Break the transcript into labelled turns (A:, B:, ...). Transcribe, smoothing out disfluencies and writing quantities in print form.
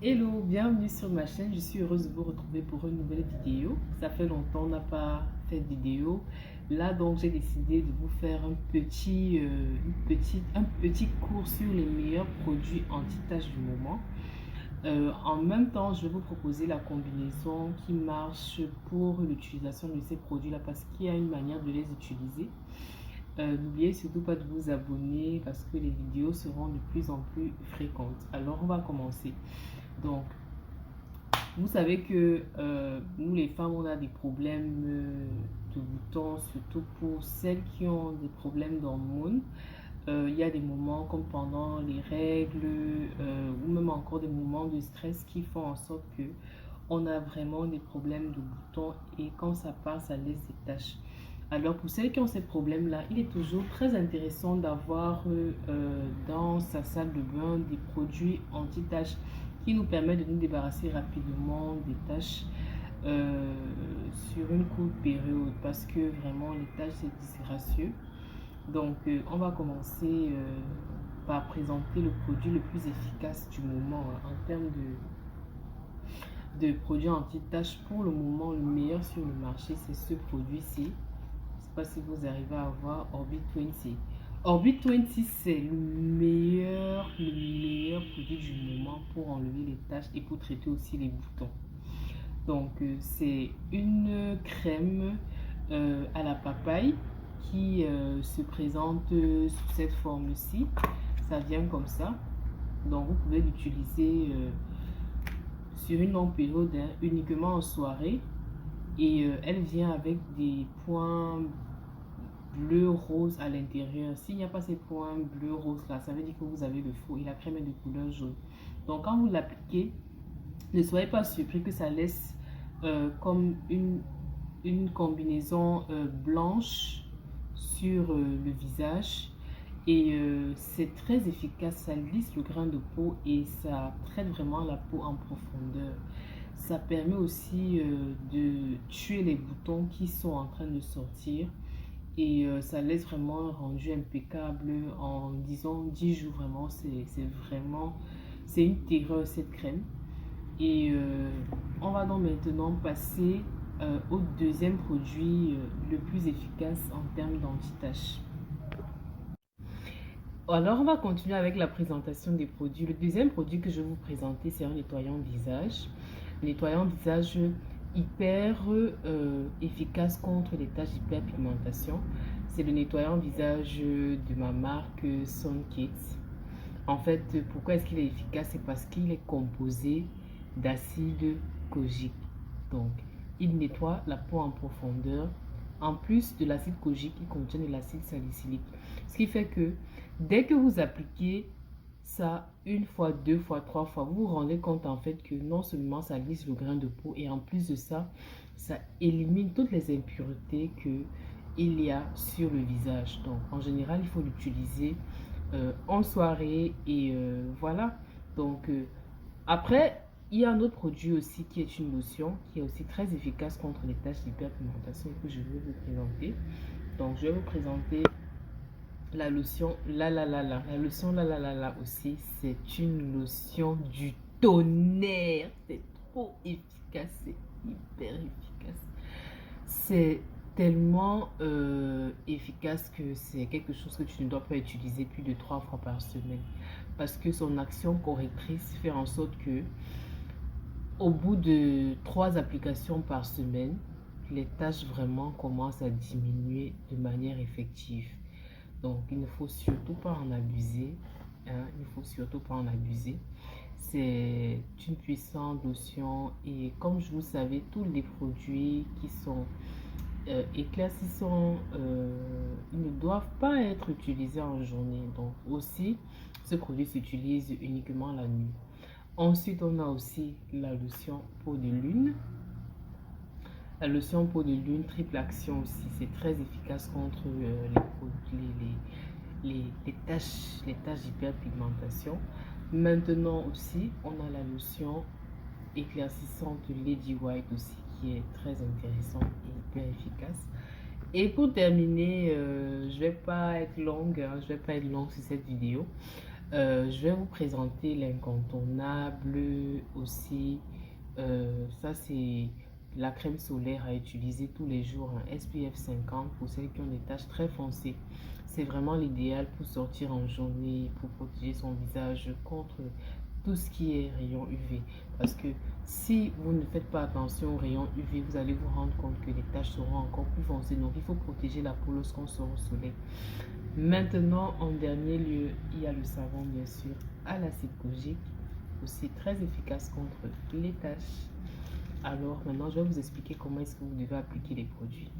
A: Hello, bienvenue sur ma chaîne. Je suis heureuse de vous retrouver pour une nouvelle vidéo. Ça fait longtemps qu'on n'a pas fait de vidéo. Là, donc, j'ai décidé de vous faire un petit cours sur les meilleurs produits anti-taches du moment. En même temps, je vais vous proposer la combinaison qui marche pour l'utilisation de ces produits-là parce qu'il y a une manière de les utiliser. N'oubliez surtout pas de vous abonner parce que les vidéos seront de plus en plus fréquentes. Alors, on va commencer. Donc, vous savez que nous les femmes, on a des problèmes de boutons, surtout pour celles qui ont des problèmes d'hormones. Il y a des moments comme pendant les règles ou même encore des moments de stress qui font en sorte que on a vraiment des problèmes de boutons et quand ça part, ça laisse des taches. Alors pour celles qui ont ces problèmes-là, il est toujours très intéressant d'avoir dans sa salle de bain des produits anti-taches qui nous permettent de nous débarrasser rapidement des taches euh, sur une courte période parce que vraiment les taches c'est disgracieux. Donc on va commencer par présenter le produit le plus efficace du moment en termes de produits anti-taches. Pour le moment, le meilleur sur le marché, c'est ce produit-ci. Je ne sais pas si vous arrivez à voir Orbit 20. Orbit 20, c'est le meilleur produit du moment pour enlever les taches et pour traiter aussi les boutons. Donc, c'est une crème à la papaye qui se présente sous cette forme-ci. Ça vient comme ça. Donc, vous pouvez l'utiliser sur une longue période, hein, uniquement en soirée. Et elle vient avec des points bleu rose à l'intérieur. S'il n'y a pas ces points bleu rose là, ça veut dire que vous avez le faux et la crème est de couleur jaune. Donc quand vous l'appliquez, ne soyez pas surpris que ça laisse comme une combinaison blanche sur le visage. Et c'est très efficace, ça lisse le grain de peau et ça traite vraiment la peau en profondeur. Ça permet aussi de tuer les boutons qui sont en train de sortir et ça laisse vraiment un rendu impeccable en disons 10 jours. Vraiment, c'est une terreur cette crème. Et on va donc maintenant passer au deuxième produit le plus efficace en termes d'anti-taches. Alors, on va continuer avec la présentation des produits. Le deuxième produit que je vais vous présenter, c'est un nettoyant visage. Nettoyant visage hyper efficace contre les taches d'hyperpigmentation. C'est le nettoyant visage de ma marque Sun Kids. En fait, pourquoi est-ce qu'il est efficace? C'est parce qu'il est composé d'acide kojique. Donc, il nettoie la peau en profondeur. En plus de l'acide kojique, il contient de l'acide salicylique. Ce qui fait que dès que vous appliquez ça une fois, deux fois, trois fois, vous vous rendez compte en fait que non seulement ça lisse le grain de peau et en plus de ça, ça élimine toutes les impuretés qu'il y a sur le visage. Donc en général, il faut l'utiliser en soirée et voilà. Donc après, il y a un autre produit aussi qui est une lotion qui est aussi très efficace contre les taches d'hyperpigmentation que je vais vous présenter. Donc je vais vous présenter la lotion la lotion la aussi, c'est une lotion du tonnerre. C'est trop efficace, c'est hyper efficace. C'est tellement efficace que c'est quelque chose que tu ne dois pas utiliser plus de 3 fois par semaine. Parce que son action correctrice fait en sorte que au bout de 3 applications par semaine, les taches vraiment commencent à diminuer de manière effective. Donc, il ne faut surtout pas en abuser. Hein, il ne faut surtout pas en abuser. C'est une puissante lotion et comme je vous savais, tous les produits qui sont éclaircissants, ils ne doivent pas être utilisés en journée. Donc aussi, ce produit s'utilise uniquement la nuit. Ensuite, on a aussi la lotion peau de lune. La lotion peau de lune, triple action aussi, c'est très efficace contre les taches d'hyperpigmentation. Maintenant aussi, on a la lotion éclaircissante Lady White aussi, qui est très intéressante et hyper efficace. Et pour terminer, je vais pas être longue, hein, je vais pas être longue sur cette vidéo. Je vais vous présenter l'incontournable aussi. Ça, c'est la crème solaire à utiliser tous les jours, un SPF 50 pour celles qui ont des taches très foncées. C'est vraiment l'idéal pour sortir en journée, pour protéger son visage contre tout ce qui est rayon UV. Parce que si vous ne faites pas attention aux rayons UV, vous allez vous rendre compte que les taches seront encore plus foncées. Donc, il faut protéger la peau lorsqu'on sort au soleil. Maintenant, en dernier lieu, il y a le savon, bien sûr, à l'acide kojique, aussi très efficace contre les taches. Alors, maintenant, je vais vous expliquer comment est-ce que vous devez appliquer les produits.